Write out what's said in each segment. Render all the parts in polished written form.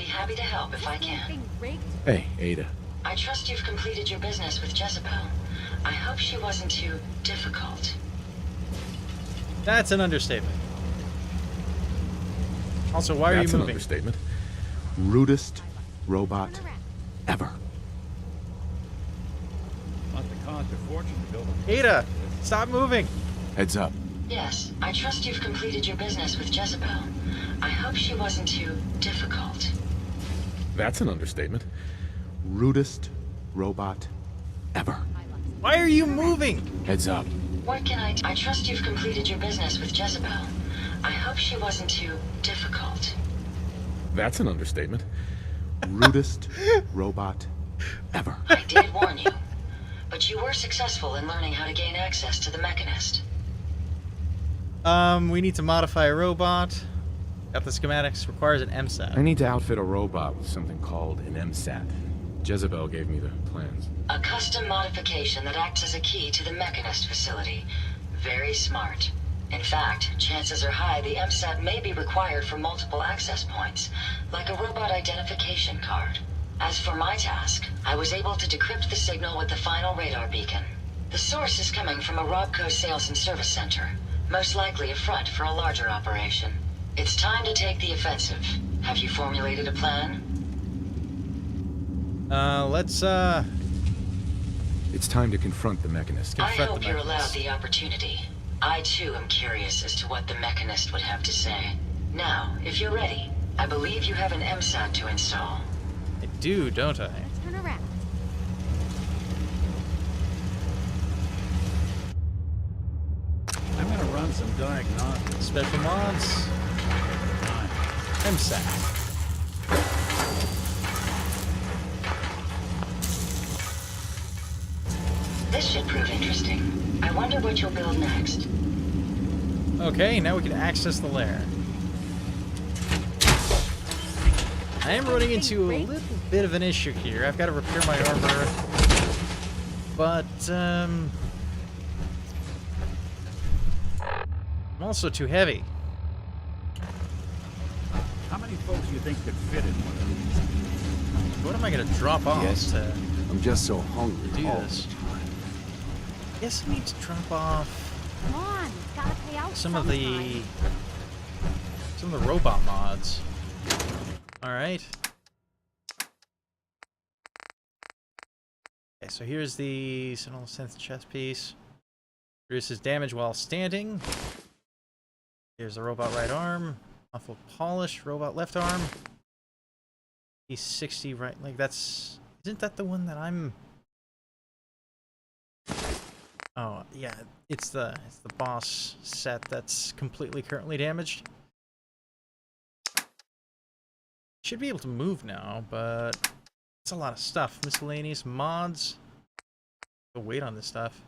be happy to help if I can. Hey, Ada. I trust you've completed your business with Jezebel. I hope she wasn't too difficult. That's an understatement. Also, why are you That's an moving? understatement. Rudest robot ever. Must have cost a fortune to build a... Ada, stop moving. Heads up. Yes, I trust you've completed your business with Jezebel. I hope she wasn't too difficult. That's an understatement. Rudest robot ever. Why are you moving? Heads up. What can I do? I trust you've completed your business with Jezebel. I hope she wasn't too difficult. That's an understatement. Rudest robot ever. I did warn you, but you were successful in learning how to gain access to the Mechanist. We need to modify a robot. Got the schematics. Requires an MSAT. I need to outfit a robot with something called an MSAT. Jezebel gave me the plans. A custom modification that acts as a key to the Mechanist facility. Very smart. In fact, chances are high the MSAT may be required for multiple access points, like a robot identification card. As for my task, I was able to decrypt the signal with the final radar beacon. The source is coming from a Robco sales and service center, most likely a front for a larger operation. It's time to take the offensive. Have you formulated a plan? Let's, It's time to confront the Mechanist. I confront hope the you're allowed Mechanist. the opportunity. I too am curious as to what the Mechanist would have to say. Now, if you're ready, I believe you have an MSAT to install. I do, don't I? Turn around. I'm gonna run some diagnostics. Special mods. MSAT. This should prove interesting. I wonder what you'll build next. Okay, now we can access the lair. I am running into a little bit of an issue here. I've got to repair my armor. But, I'm also too heavy. How many folks do you think could fit in one of these? What am I going to drop off Yes. to I'm just so hungry. do all this? the time. I guess I need to drop off Come on, it's gotta pay out some of sometime. the robot mods. All right. Okay, so here's the Sentinel Synth chest piece. Reduces damage while standing. Here's the robot right arm. Awful polish robot left arm. E60 right leg. That's isn't that the one that I'm? Oh yeah, it's the boss set that's completely currently damaged. Should be able to move now, but it's a lot of stuff. Miscellaneous mods. Go wait on this stuff.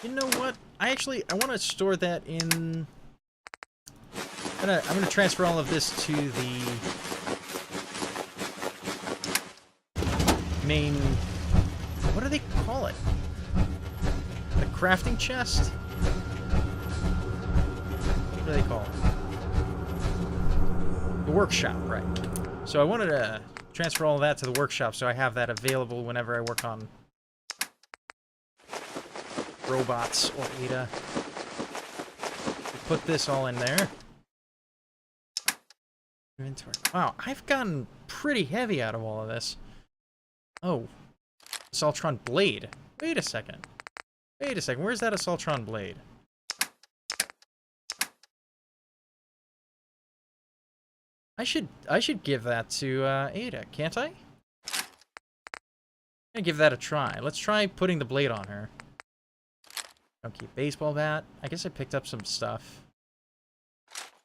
You know what? I want to store that in. I'm gonna transfer all of this to the main. What do they call it? The crafting chest? What do they call it? The workshop, right. So I wanted to transfer all of that to the workshop so I have that available whenever I work on robots or Ada. Put this all in there. Inventory. Wow, I've gotten pretty heavy out of all of this. Oh. Assaultron blade. Wait a second. Wait a second. Where's that Assaultron blade? I should give that to Ada, can't I? I'm gonna give that a try. Let's try putting the blade on her. Okay, baseball bat. I guess I picked up some stuff.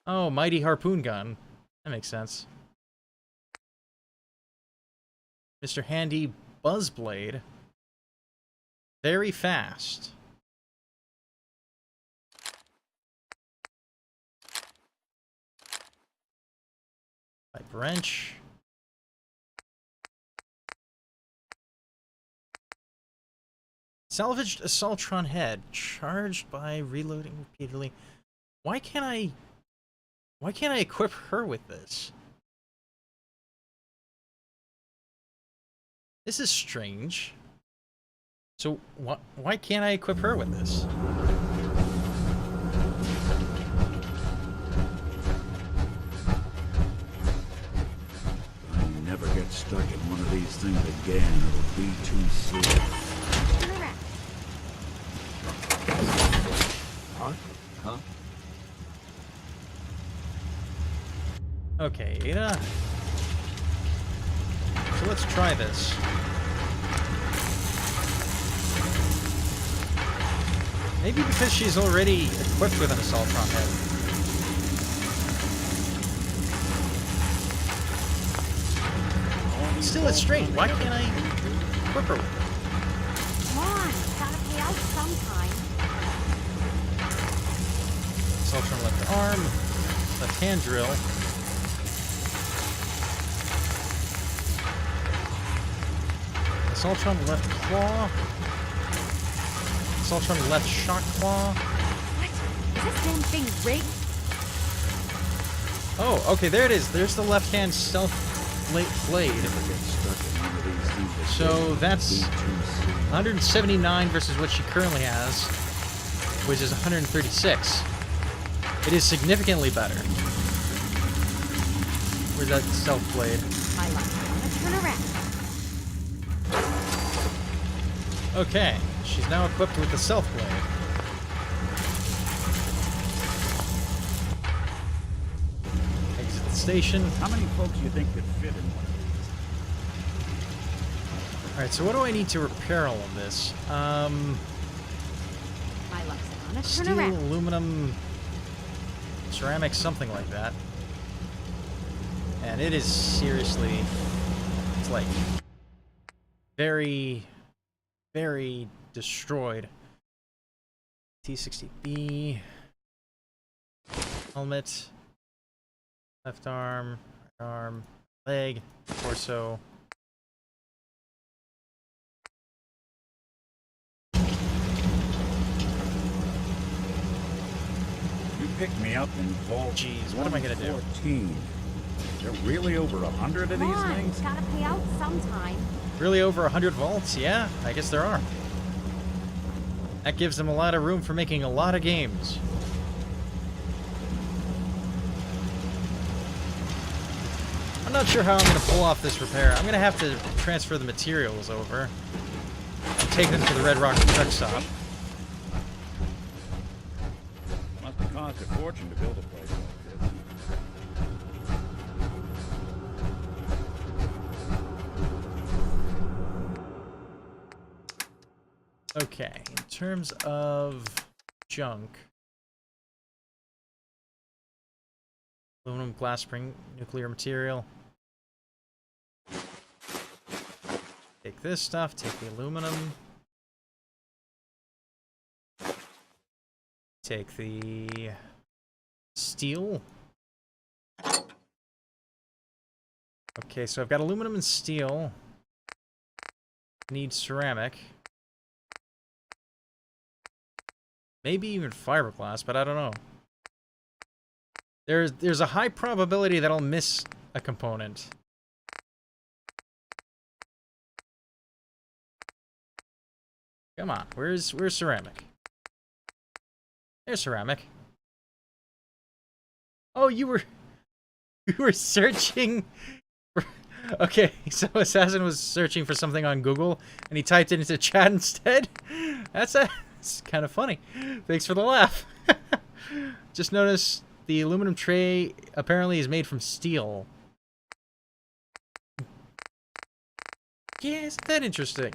Oh, mighty harpoon gun. That makes sense. Mr. Handy Buzzblade. Very fast. Pipe wrench. Salvaged Assaultron head. Charged by reloading repeatedly. Why can't I equip her with this? This is strange. So, why can't I equip her with this? I never get stuck in one of these things again. It'll be too soon. Turn around. Huh? Huh? Okay, Ada. So let's try this. Maybe because she's already equipped with an Assaultron head. Still, it's strange. Why can't I equip her with it? Come on, gotta pay out sometime. Assaultron left arm, left hand drill. Assaultron left claw. Assaultron left shock claw. What? Is this damn thing rigged? Oh, okay, there it is. There's the left-hand stealth blade. Never get stuck in one of these things again. So that's It'll be too soon. 179 versus what she currently has, which is 136. It is significantly better. Where's that stealth blade? My luck. Let's turn around. Okay, she's now equipped with the stealth blade. Exit the station. How many folks do you think could fit in one of these? Alright, so what do I need to repair all of this? My luck's on. Let's turn Steel, around. aluminum, ceramic, something like that. And it is seriously, it's like very, very destroyed. T60B, helmet, left arm, right arm, leg, torso. You picked me up in Vault Jeez, what am I gonna do? 114. There really over 100 of Come these on, things? gotta pay out sometime. Really over 100 volts? Yeah, I guess there are. That gives them a lot of room for making a lot of games. I'm not sure how I'm going to pull off this repair. I'm going to have to transfer the materials over and take them to the Red Rock truck stop. Must have cost a fortune to build a place like this. Okay, in terms of junk, aluminum, glass spring, nuclear material. Take this stuff, take the aluminum. Take the steel. Okay, so I've got aluminum and steel. Need ceramic. Maybe even fiberglass, but I don't know. There's a high probability that I'll miss a component. Come on, where's ceramic? There's ceramic. Oh, you were searching for, okay, so Assassin was searching for something on Google and he typed it into chat instead. That's kind of funny. Thanks for the laugh. Just noticed the aluminum tray apparently is made from steel. Yeah, isn't that interesting?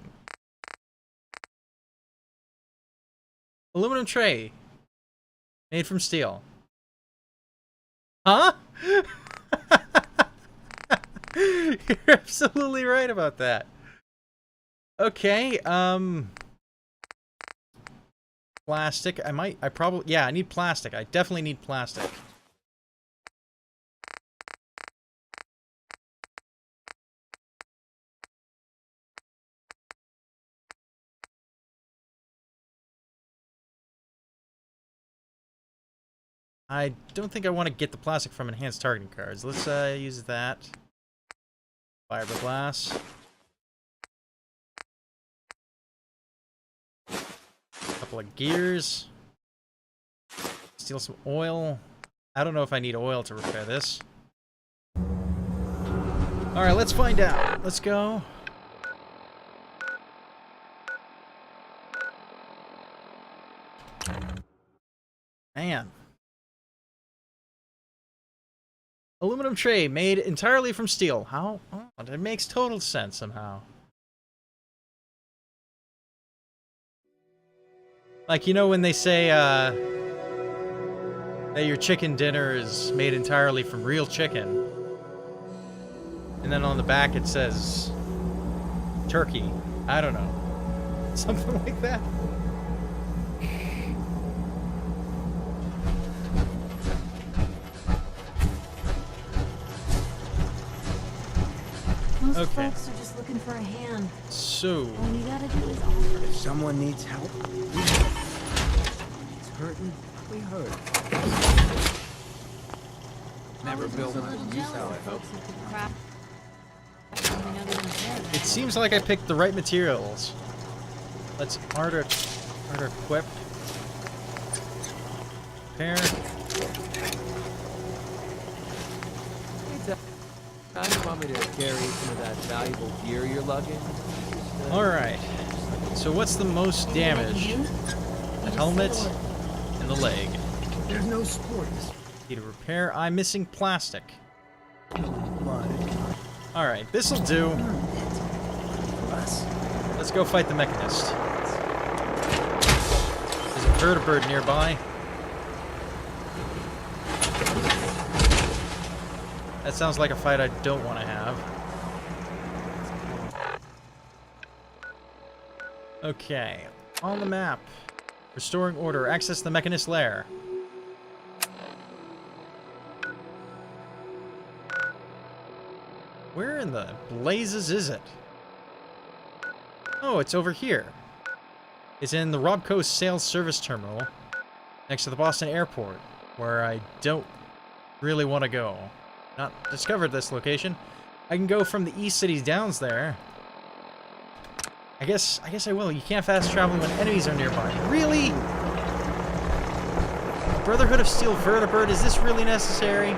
Aluminum tray made from steel. Huh? You're absolutely right about that. Okay, plastic. Yeah, I need plastic. I definitely need plastic. I don't think I want to get the plastic from enhanced targeting cards. Let's use that. Fiberglass. Couple of gears. Steal some oil. I don't know if I need oil to repair this. Alright, let's find out. Let's go. Man. Aluminum tray made entirely from steel. How? Oh, it makes total sense somehow. Like, you know when they say, that your chicken dinner is made entirely from real chicken. And then on the back it says turkey. I don't know. Something like that. Most Okay. folks are just looking for a hand. So, All you gotta do is offer. If someone needs help, we help. It's hurting, we hurt. Never build on a use how I hope. Crap. it seems like I picked the right materials. Let's harder equip. Repair. You want me to carry some of that valuable gear you're lugging? Alright. So what's the most damage? The helmet and the leg. There's no sports. Need to repair. I'm missing plastic. Alright, this'll do. Let's go fight the Mechanist. There's a vertibird nearby. That sounds like a fight I don't want to have. Okay, on the map. Restoring order. Access the Mechanist lair. Where in the blazes is it? Oh, it's over here. It's in the Robco Sales Service Terminal, next to the Boston Airport, where I don't really want to go. Not discovered this location. I can go from the East City's Downs there. I guess I will. You can't fast travel when enemies are nearby. Really? Brotherhood of Steel Vertibird, is this really necessary?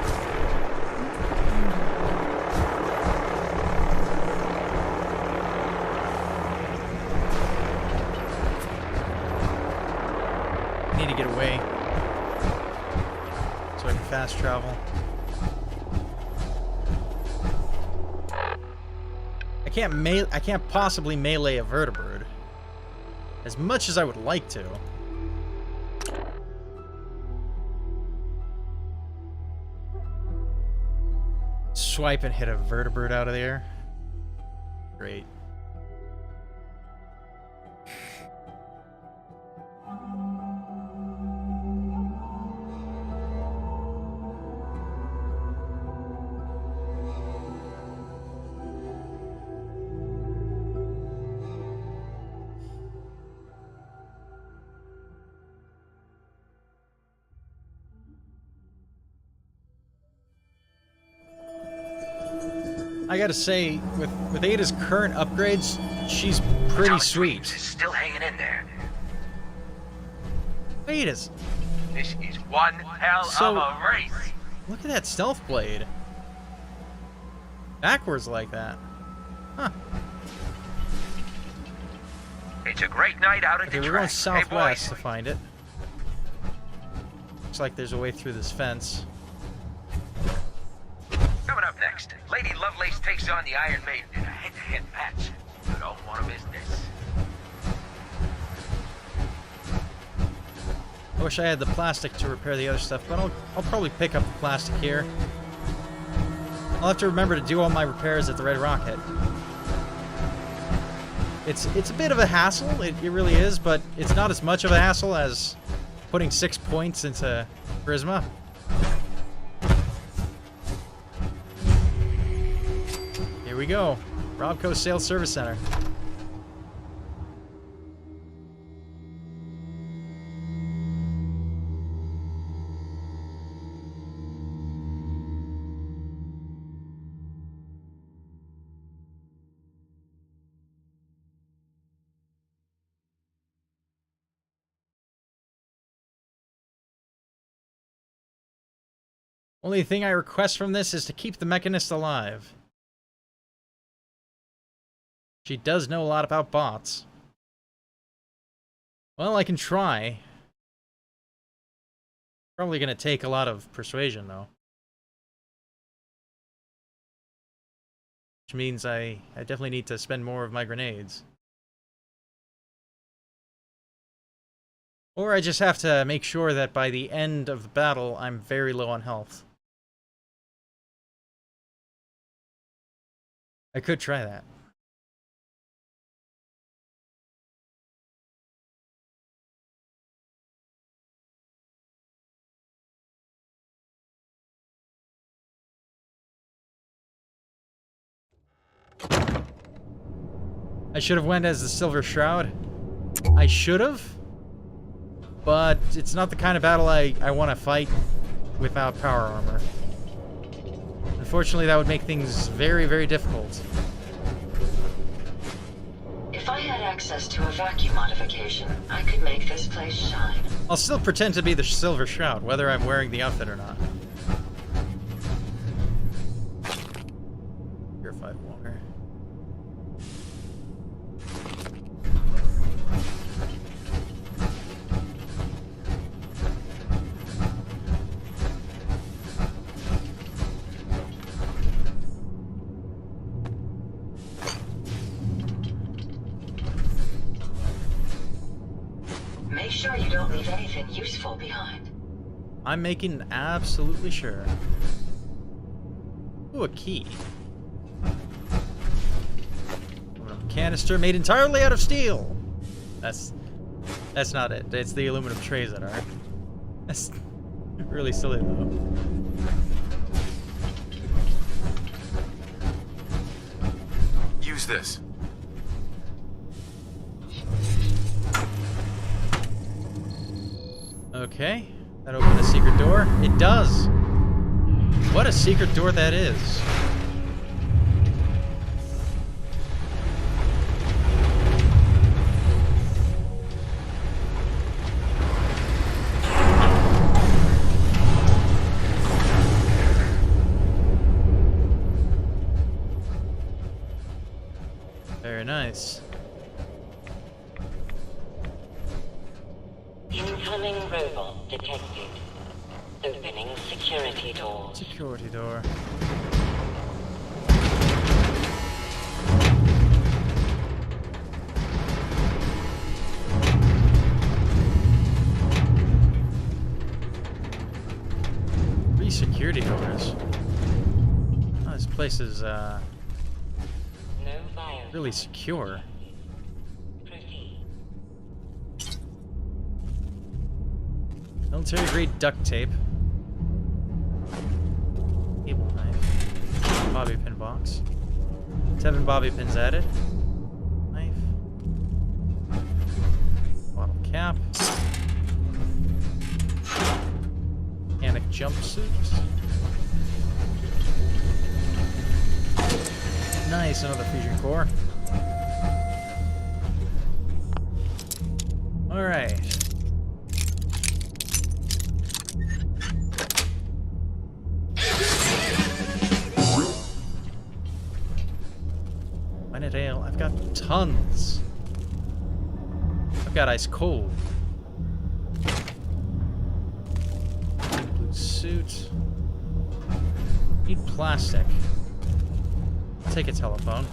I need to get away so I can fast travel. I can't possibly melee a vertibird. As much as I would like to. Swipe and hit a vertibird out of the air. Great. I gotta say, with Ada's current upgrades, she's pretty sweet. Still hanging in there. Ada's. This is one hell So- of a race. Look at that stealth blade. Backwards like that. Huh. It's a great night out at Okay, the we're going track. southwest Hey, to find it. Looks like there's a way through this fence. coming up next, Lady Lovelace takes on the Iron Maiden in a head-to-head match. You don't want to miss this. I wish I had the plastic to repair the other stuff, but I'll probably pick up the plastic here. I'll have to remember to do all my repairs at the Red Rocket. It's a bit of a hassle, it really is, but it's not as much of a hassle as putting 6 points into Charisma. Here we go. Robco Sales Service Center. Only thing I request from this is to keep the Mechanist alive. She does know a lot about bots. Well, I can try. Probably gonna take a lot of persuasion, though. Which means I definitely need to spend more of my grenades. Or I just have to make sure that by the end of the battle, I'm very low on health. I could try that. I should have went as the Silver Shroud. I should have. But it's not the kind of battle I want to fight without power armor. Unfortunately, that would make things very, very difficult. If I had access to a vacuum modification, I could make this place shine. I'll still pretend to be the Silver Shroud, whether I'm wearing the outfit or not. Purified water. Make sure you don't leave anything useful behind. I'm making absolutely sure. Ooh, a key. Aluminum canister made entirely out of steel. That's not it. It's the aluminum trays that are. That's really silly though. Use this. Okay, that opened a secret door. It does. What a secret door that is. Very nice. Incoming robot detected. Opening security door. Security door. Three security doors. Oh, this place is No virus. really secure. Proceed. Military grade duct tape. Cable knife. Bobby pin box. 7 bobby pins added. Knife. Bottle cap. Mechanic jumpsuit. Nice, another fusion core. Alright. Minute ale. I've got tons. I've got ice cold. Blue suit. Need plastic. I'll take a telephone.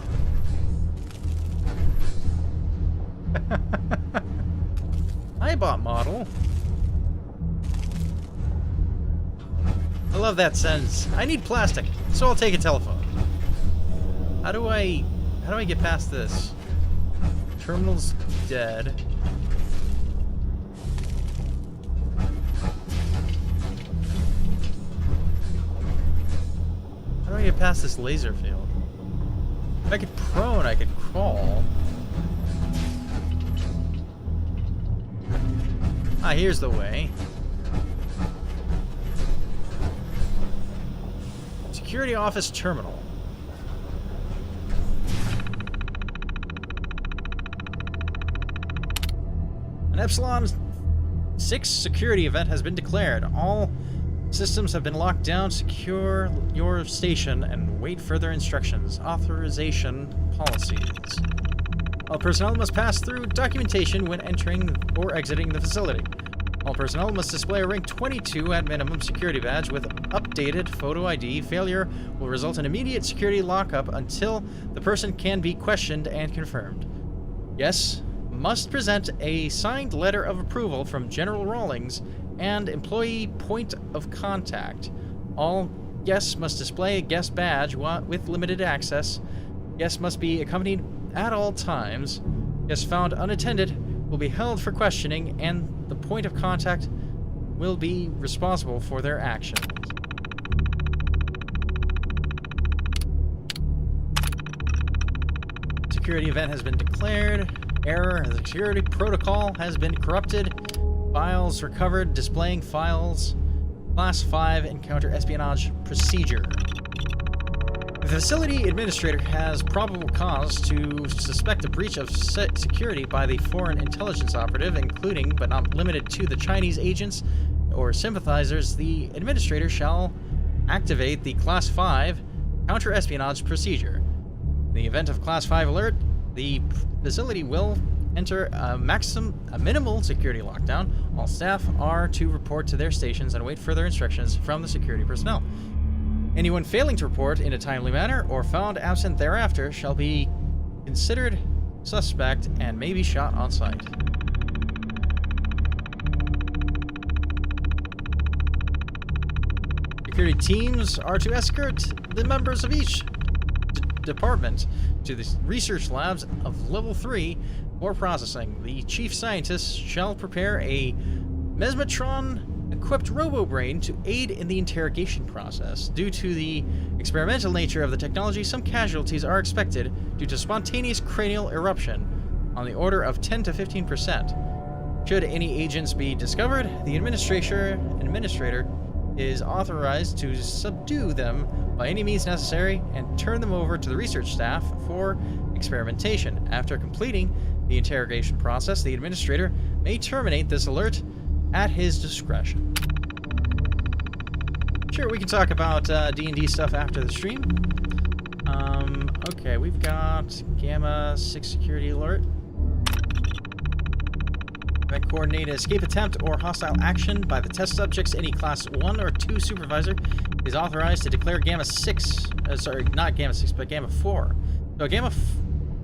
iBot model. I love that sentence. I need plastic, so I'll take a telephone. How do I get past this? Terminal's dead. How do I get past this laser field? If I could prone, I could crawl. Ah, here's the way. Security office terminal. An Epsilon 6 security event has been declared. All Systems have been locked down. Secure your station and wait further instructions. Authorization policies. All personnel must pass through documentation when entering or exiting the facility. All personnel must display a rank 22 at minimum security badge with updated photo ID. Failure will result in immediate security lockup until the person can be questioned and confirmed. Yes, must present a signed letter of approval from General Rawlings and employee point of contact. All guests must display a guest badge with limited access. Guests must be accompanied at all times. Guests found unattended will be held for questioning, and the point of contact will be responsible for their actions. Security event has been declared. Error. The security protocol has been corrupted. Files recovered. Displaying files. Class 5 encounter espionage procedure. The facility administrator has probable cause to suspect a breach of security by the foreign intelligence operative, including but not limited to the Chinese agents or sympathizers. The administrator shall activate the Class 5 counter-espionage procedure. In the event of Class 5 alert, the facility will enter a minimal security lockdown. All staff are to report to their stations and wait further instructions from the security personnel. Anyone failing to report in a timely manner or found absent thereafter shall be considered suspect and may be shot on sight. Security teams are to escort the members of each department to the research labs of Level 3 for processing. The chief scientist shall prepare a mesmetron-equipped robo-brain to aid in the interrogation process. Due to the experimental nature of the technology, some casualties are expected due to spontaneous cranial eruption on the order of 10 to 15%. Should any agents be discovered, the administrator is authorized to subdue them by any means necessary and turn them over to the research staff for experimentation. After completing the interrogation process, the administrator may terminate this alert at his discretion. Sure, we can talk about D&D stuff after the stream. Okay, we've got Gamma 6 security alert. Event coordinate escape attempt or hostile action by the test subjects. Any Class 1 or 2 supervisor is authorized to declare Gamma 6. Sorry, not Gamma 6, but Gamma 4. So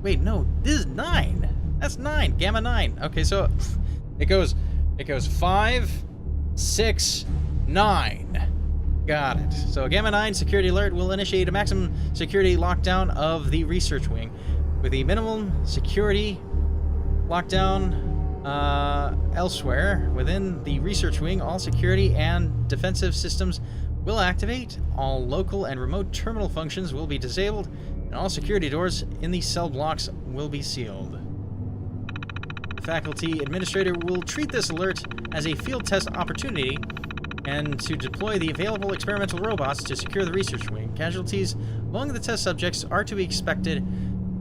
wait, no, this is 9. That's 9. Gamma 9. Okay, so it goes 5, 6, 9. Got it. So Gamma 9 security alert will initiate a maximum security lockdown of the research wing. With a minimum security lockdown elsewhere within the research wing, all security and defensive systems will activate, all local and remote terminal functions will be disabled, and all security doors in the cell blocks will be sealed. The faculty administrator will treat this alert as a field test opportunity and to deploy the available experimental robots to secure the research wing. Casualties among the test subjects are to be expected.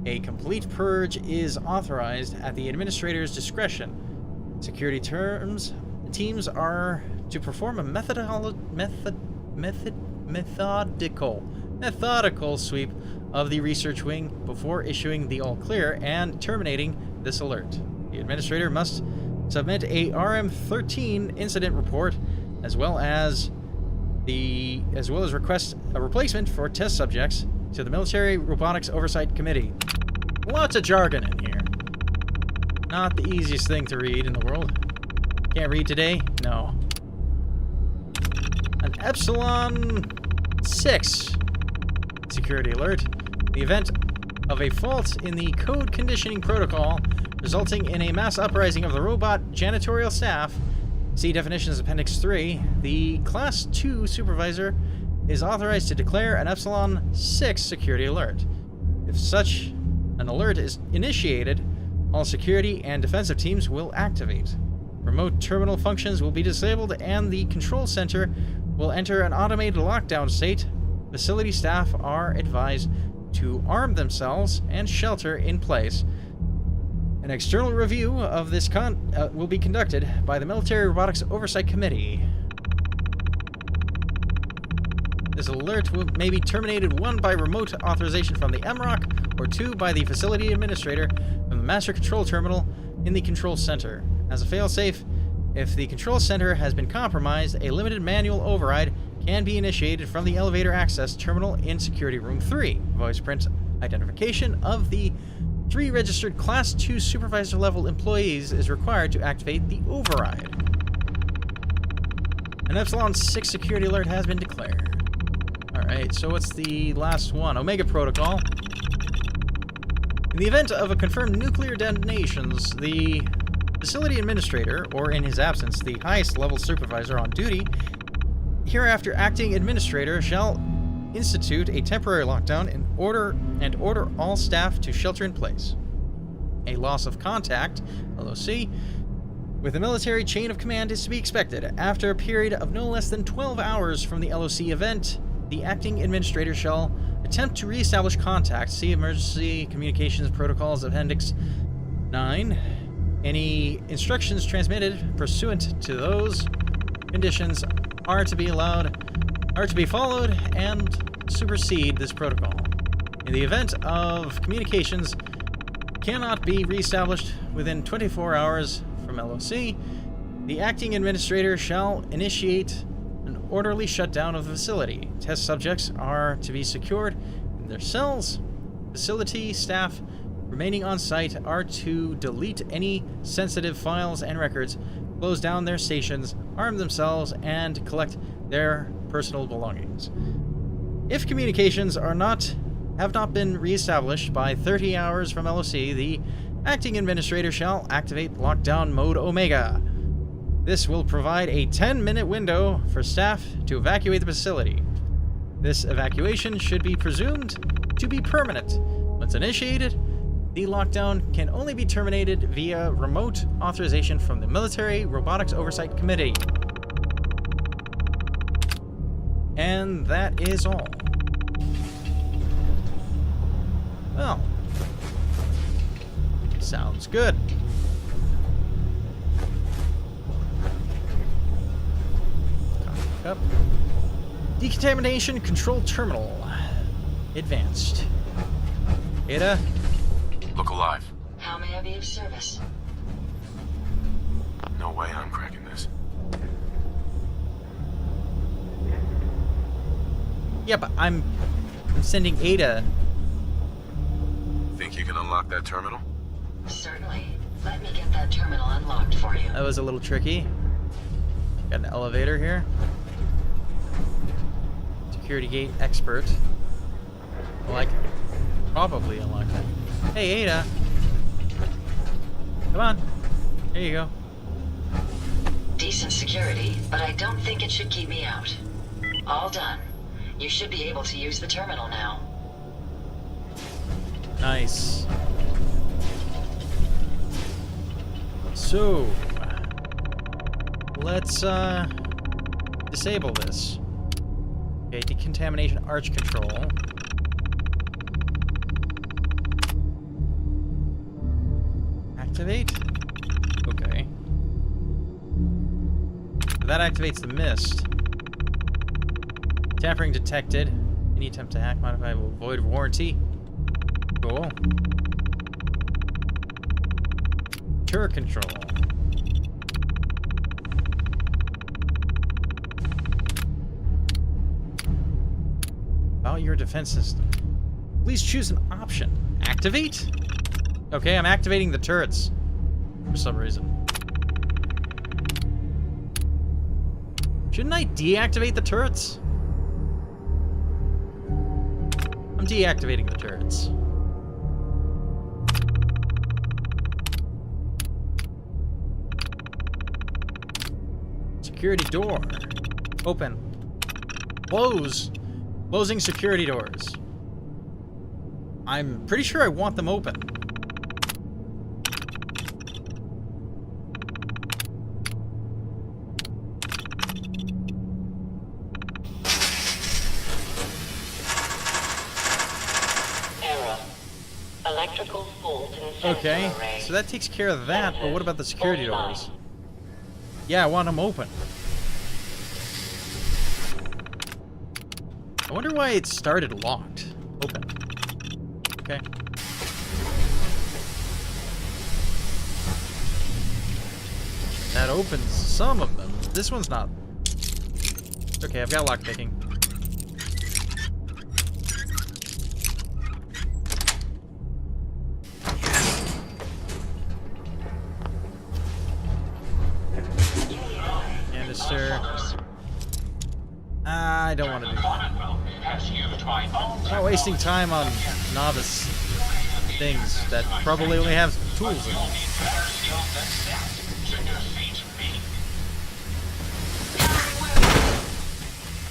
A complete purge is authorized at the administrator's discretion. Security teams are to perform a methodical sweep of the research wing before issuing the all clear and terminating this alert. The administrator must submit a RM-13 incident report as well as request a replacement for test subjects to the Military Robotics Oversight Committee. Lots of jargon in here. Not the easiest thing to read in the world. Can't read today? No. An Epsilon 6 security alert. The event of a fault in the code conditioning protocol resulting in a mass uprising of the robot janitorial staff. See definitions Appendix 3. The Class 2 supervisor is authorized to declare an Epsilon 6 security alert. If such an alert is initiated, all security and defensive teams will activate. Remote terminal functions will be disabled and the control center will enter an automated lockdown state. Facility staff are advised to arm themselves and shelter in place. An external review of this will be conducted by the Military Robotics Oversight Committee. This alert may be terminated 1 by remote authorization from the MROC, or 2 by the facility administrator from the master control terminal in the control center. As a failsafe, if the control center has been compromised, a limited manual override can be initiated from the elevator access terminal in security room 3. Voice print identification of the 3 registered Class 2 supervisor level employees is required to activate the override. An Epsilon 6 security alert has been declared. Alright, so what's the last one? Omega Protocol. In the event of a confirmed nuclear detonations, the facility administrator, or in his absence, the highest level supervisor on duty, hereafter acting administrator, shall institute a temporary lockdown and order all staff to shelter in place. A loss of contact, LOC, with the military chain of command is to be expected. After a period of no less than 12 hours from the LOC event, the acting administrator shall attempt to reestablish contact. See Emergency Communications Protocols Appendix 9. Any instructions transmitted pursuant to those conditions are to be followed and supersede this protocol. In the event of communications cannot be reestablished within 24 hours from LOC, the acting administrator shall initiate an orderly shutdown of the facility. Test subjects are to be secured in their cells. Facility staff remaining on site are to delete any sensitive files and records, close down their stations, arm themselves, and collect their personal belongings. If communications have not been reestablished by 30 hours from LOC, the acting administrator shall activate lockdown mode Omega. This will provide a 10-minute window for staff to evacuate the facility. This evacuation should be presumed to be permanent. Once initiated, the lockdown can only be terminated via remote authorization from the Military Robotics Oversight Committee. And that is all. Well, sounds good. Up. Decontamination Control Terminal. Advanced. Ada? Look alive. How may I be of service? No way I'm cracking this. Yeah, but I'm sending Ada. Think you can unlock that terminal? Certainly. Let me get that terminal unlocked for you. That was a little tricky. Got an elevator here. Security gate expert. Well, I can probably unlock that. Hey, Ada. Come on. There you go. Decent security, but I don't think it should keep me out. All done. You should be able to use the terminal now. Nice. So, let's disable this. Okay, decontamination arch control. Activate? Okay. That activates the mist. Tampering detected. Any attempt to hack modify will void warranty. Cool. Turret control. About your defense system. Please choose an option. Activate? Okay, I'm activating the turrets. For some reason. Shouldn't I deactivate the turrets? I'm deactivating the turrets. Security door. Open. Close. Closing security doors. I'm pretty sure I want them open. Error. Electrical fault in sensor Okay, array. so that takes care of that, but what about the security doors? Yeah, I want them open. I wonder why it started locked. Open. Okay. That opens some of them. This one's not. Okay, I've got lockpicking. Canister. I don't want to do that. Not wasting time on novice things that probably only have tools in them.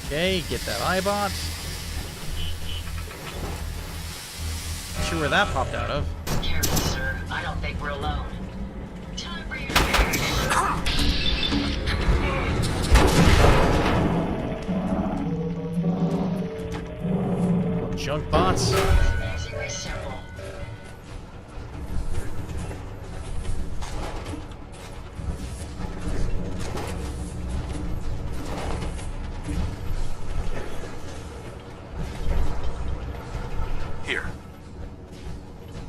Okay, get that eyebot. Not sure where that popped out of. Careful, sir. I don't think we're alone. Time for you to Junk bots. amazingly simple. Here.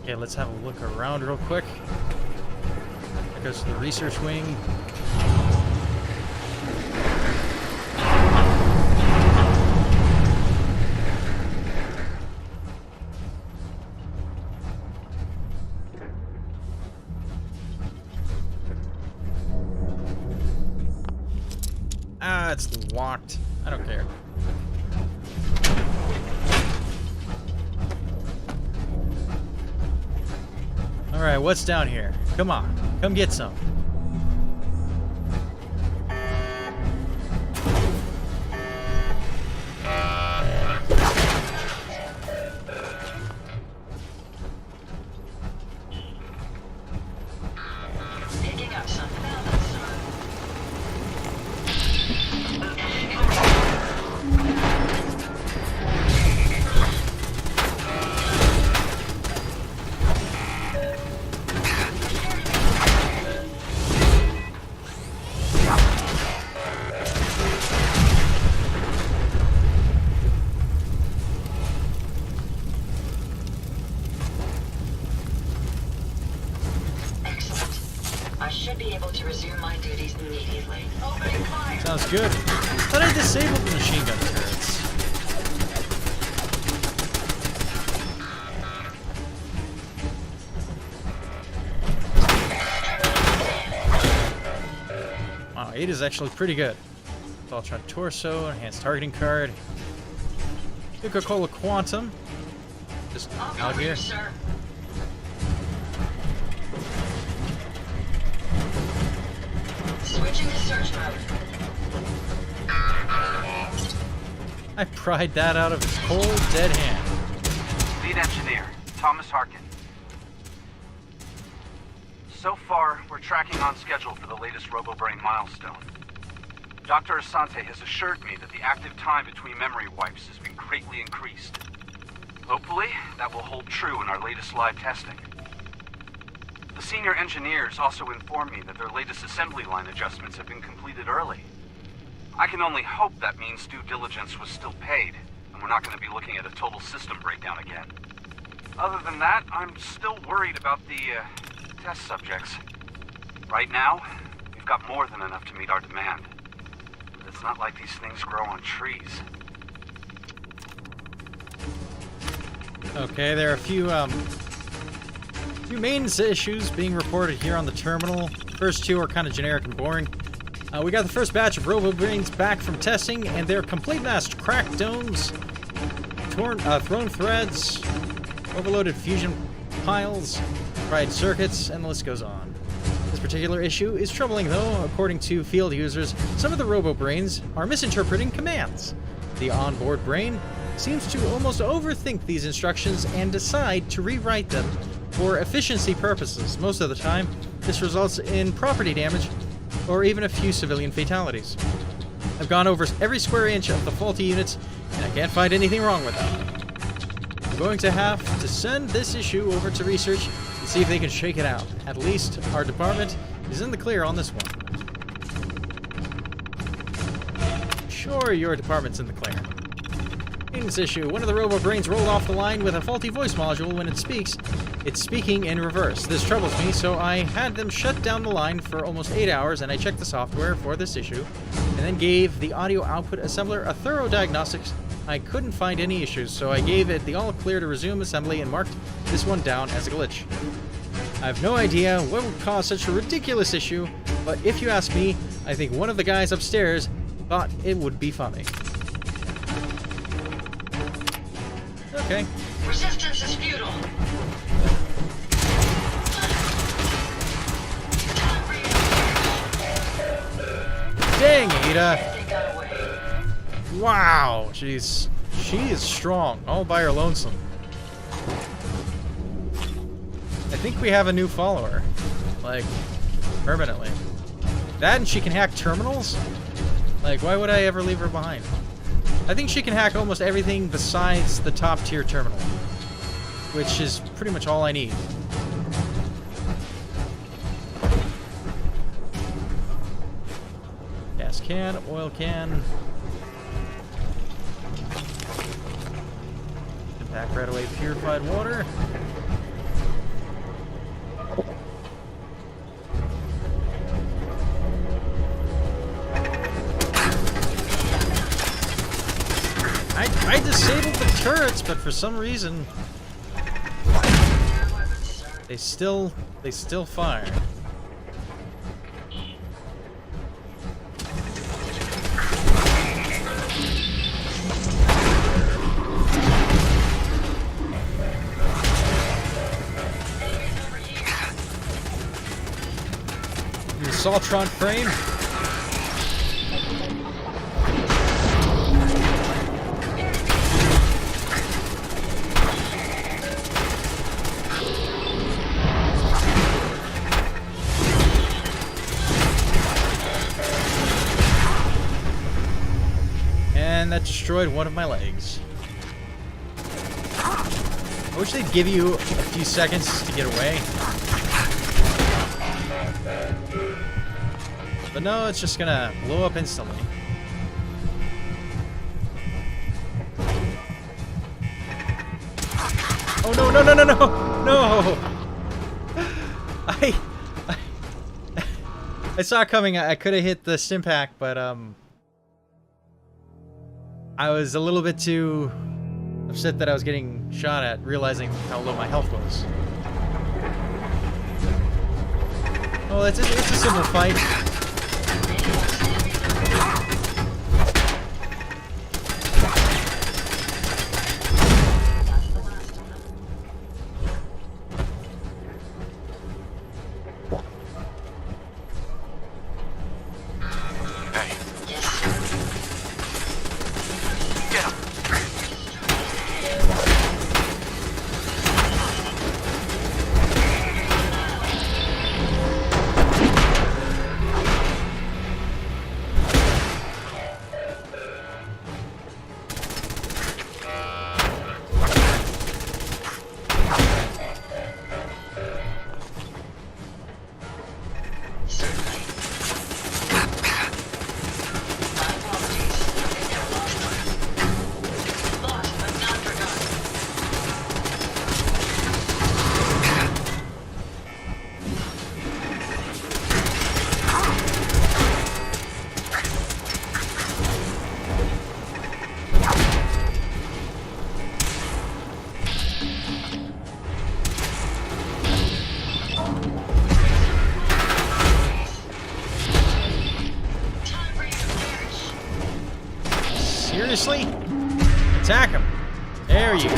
Okay, let's have a look around real quick. That goes to the research wing. Ah, it's locked. I don't care. Alright, what's down here? Come on, come get some. Picking up something else, sir. Excellent. I should be able to resume my duties immediately. Opening fire! Sounds good. Thought I disabled the machine gun turrets. Wow, 8 is actually pretty good. Ultron torso, enhanced targeting card. Coca-Cola Quantum. Just I'll out cover here. you, sir. Switching to search mode. I pried that out of his cold, dead hand. Lead engineer, Thomas Harkin. So far, we're tracking on schedule for the latest RoboBrain milestone. Dr. Asante has assured me that the active time between memory wipes has been greatly increased. Hopefully, that will hold true in our latest live testing. The senior engineers also informed me that their latest assembly line adjustments have been completed early. I can only hope that means due diligence was still paid, and we're not going to be looking at a total system breakdown again. Other than that, I'm still worried about the test subjects. Right now, we've got more than enough to meet our demand. But it's not like these things grow on trees. Okay, there are a few main issues being reported here on the terminal. First two are kind of generic and boring. We got the first batch of RoboBrains back from testing, and they're complete mess. Cracked domes, thrown threads, overloaded fusion piles, fried circuits, and the list goes on. This particular issue is troubling, though. According to field users, some of the RoboBrains are misinterpreting commands. The onboard brain seems to almost overthink these instructions and decide to rewrite them for efficiency purposes. Most of the time, this results in property damage or even a few civilian fatalities. I've gone over every square inch of the faulty units, and I can't find anything wrong with them. I'm going to have to send this issue over to research and see if they can shake it out. At least our department is in the clear on this one. Sure, your department's in the clear. Maintenance issue. One of the robo-brains rolled off the line with a faulty voice module. When it speaks, it's speaking in reverse. This troubles me, so I had them shut down the line for almost 8 hours, and I checked the software for this issue, and then gave the audio output assembler a thorough diagnostics. I couldn't find any issues, so I gave it the all clear to resume assembly and marked this one down as a glitch. I have no idea what would cause such a ridiculous issue, but if you ask me, I think one of the guys upstairs thought it would be funny. Okay. Resistance is futile. Dang, Ada! They got away. Wow, she is strong, all by her lonesome. I think we have a new follower, like permanently. That and she can hack terminals? Like, why would I ever leave her behind? I think she can hack almost everything besides the top tier terminal, which is pretty much all I need. Gas can, oil can. Impact right away purified water. I disabled the turrets, but for some reason they still fire. The Assaultron frame. And that destroyed one of my legs. I wish they'd give you a few seconds to get away. But no, it's just gonna blow up instantly. Oh no, no, no, no, no! No! I saw it coming. I could have hit the stim pack, but I was a little bit too upset that I was getting shot at, realizing how low my health was. Oh, it's a simple fight. Seriously? Attack him. There you go.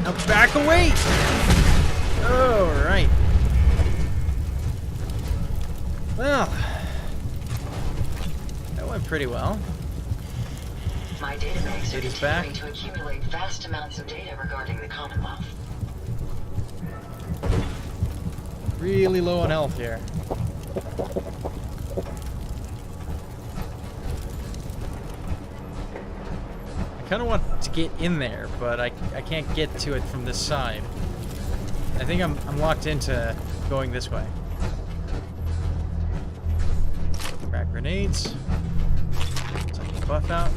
Now back away! Alright. Well, that went pretty well. My databanks are Data's back. continuing to accumulate vast amounts of data regarding the Commonwealth. Really low on health here. I kind of want to get in there, but I can't get to it from this side. I think I'm locked into going this way. Crack grenades. Take the buff out.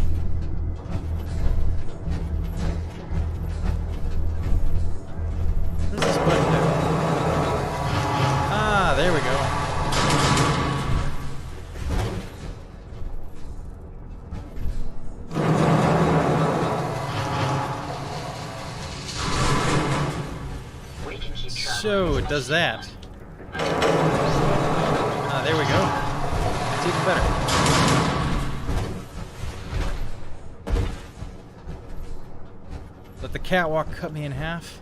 it does that. Ah, there we go. It's even better. Let the catwalk cut me in half.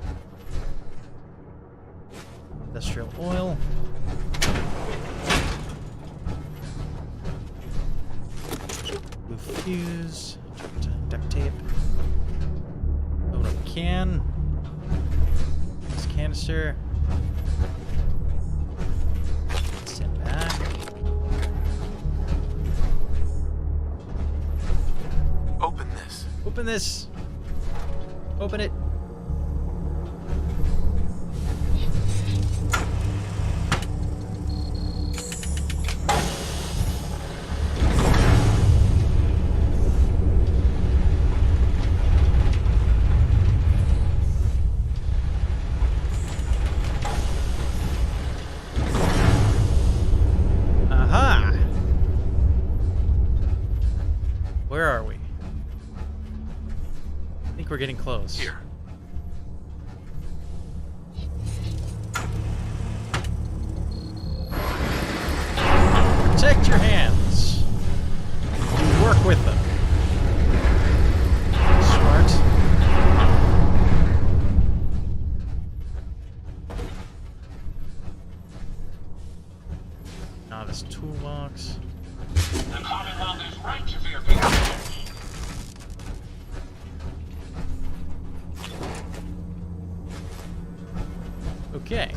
Industrial oil. Blue fuse. Duct tape. Load up can. This canister. Stand back. Open this. Open this. Open it. Aha! Where are we? I think we're getting close. Here. Protect your hands. You work with them. Smart. Now this toolbox. The Commonwealth is right to fear people. Okay.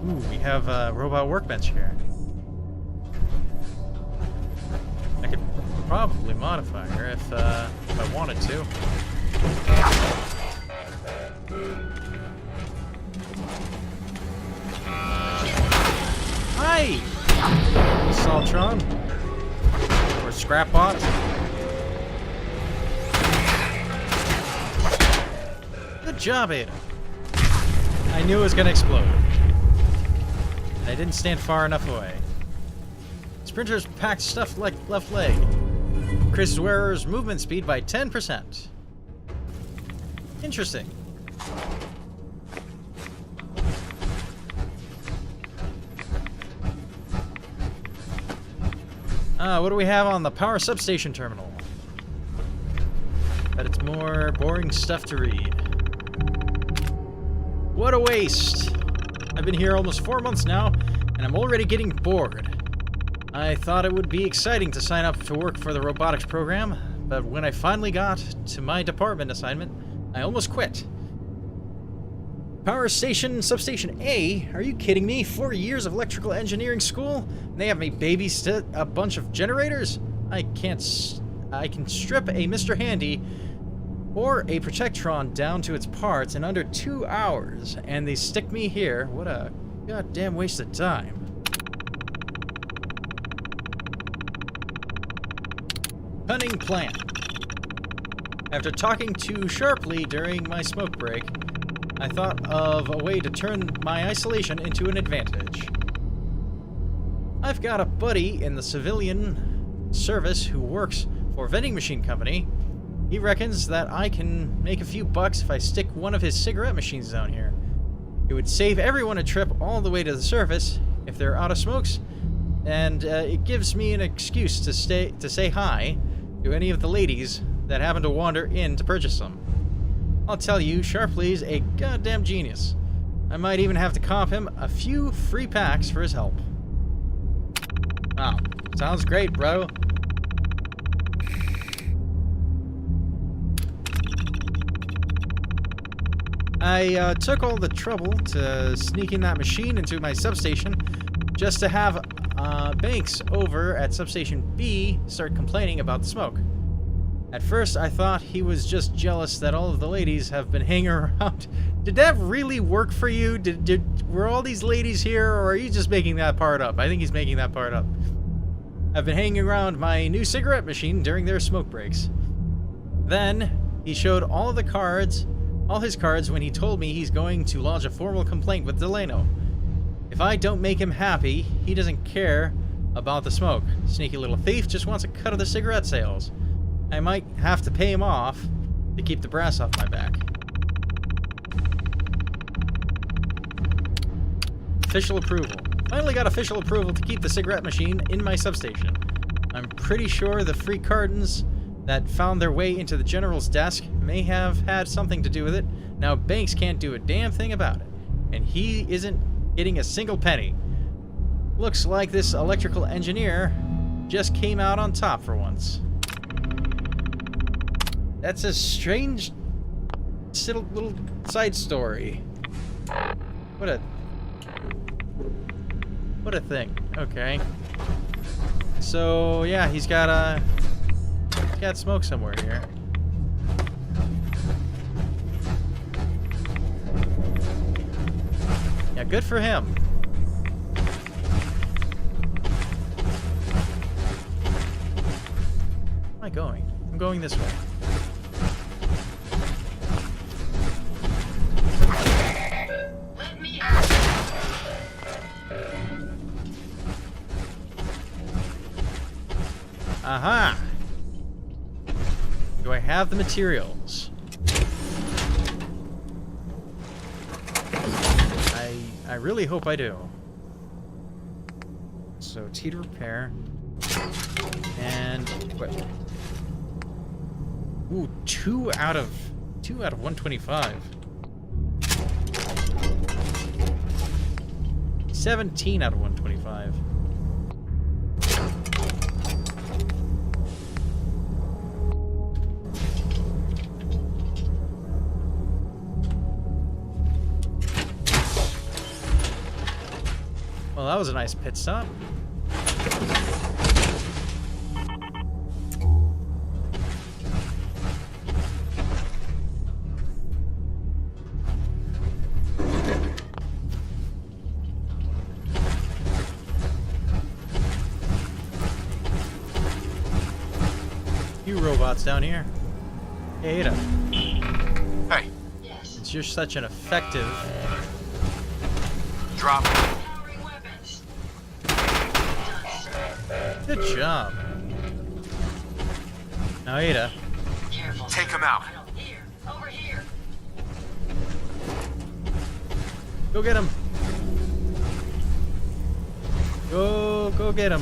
Ooh, we have a robot workbench here. I could probably modify her if I wanted to. Hi! Saltron. Or Scrapbot. Good job, Ada. I knew it was gonna explode. And I didn't stand far enough away. Sprinters packed stuff like left leg. Increases wearer's movement speed by 10%. Interesting. What do we have on the power substation terminal? But it's more boring stuff to read. What a waste! I've been here almost 4 months now, and I'm already getting bored. I thought it would be exciting to sign up to work for the robotics program, but when I finally got to my department assignment, I almost quit. Power station, substation A? Are you kidding me? 4 years of electrical engineering school? And they have me babysit a bunch of generators? I can strip a Mr. Handy or a Protectron down to its parts in under 2 hours, and they stick me here. What a goddamn waste of time. Cunning plan. After talking too sharply during my smoke break, I thought of a way to turn my isolation into an advantage. I've got a buddy in the civilian service who works for a vending machine company. He reckons that I can make a few bucks if I stick one of his cigarette machines down here. It would save everyone a trip all the way to the surface if they're out of smokes, and it gives me an excuse to say hi to any of the ladies that happen to wander in to purchase them. I'll tell you, Sharpley's a goddamn genius. I might even have to comp him a few free packs for his help. Wow, sounds great, bro. I took all the trouble to sneak in that machine into my substation just to have Banks over at substation B start complaining about the smoke. At first, I thought he was just jealous that all of the ladies have been hanging around. Did that really work for you? Were all these ladies here, or are you just making that part up? I think he's making that part up. I've been hanging around my new cigarette machine during their smoke breaks. Then, he showed all his cards when he told me he's going to lodge a formal complaint with Delano. If I don't make him happy, he doesn't care about the smoke. Sneaky little thief just wants a cut of the cigarette sales. I might have to pay him off to keep the brass off my back. Official approval. Finally got official approval to keep the cigarette machine in my substation. I'm pretty sure the free cartons that found their way into the general's desk may have had something to do with it. Now Banks can't do a damn thing about it, and he isn't getting a single penny. Looks like this electrical engineer just came out on top for once. That's a strange little side story. What a thing. Okay. So yeah, he's got smoke somewhere here. Yeah, good for him. Where am I going? I'm going this way. Let me out. Aha! Do I have the materials? I really hope I do. So T to repair. And what? Ooh, 2 out of 125. 17 out of 125. Well, that was a nice pit stop. You robots down here. Hey, Ada. Hey, Yes. Since you're such an effective... drop. Powering weapons. Done, sir. Good job. Now, Ada. Careful. Take sir. him out. I don't hear. Over here. Go get him. Go get him.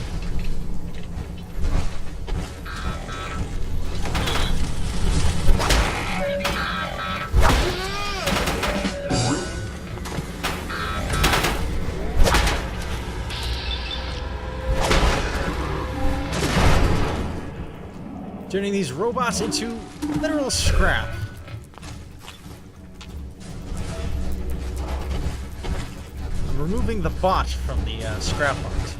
Turning these robots into literal scrap. I'm removing the bot from the scrap art.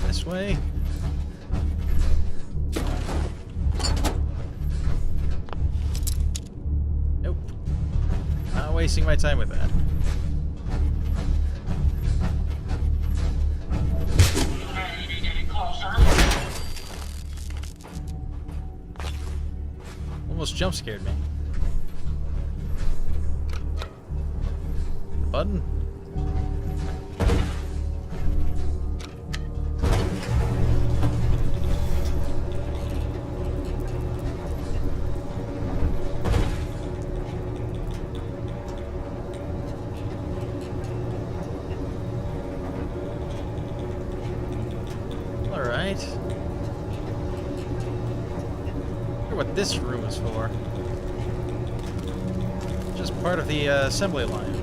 This way. Nope. Not wasting my time with that. Almost jump scared me. Button? Alright. Wonder what this room is for. Just part of the assembly line.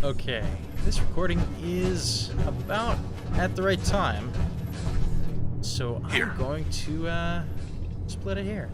Okay, this recording is about at the right time, so Here. I'm going to split it here.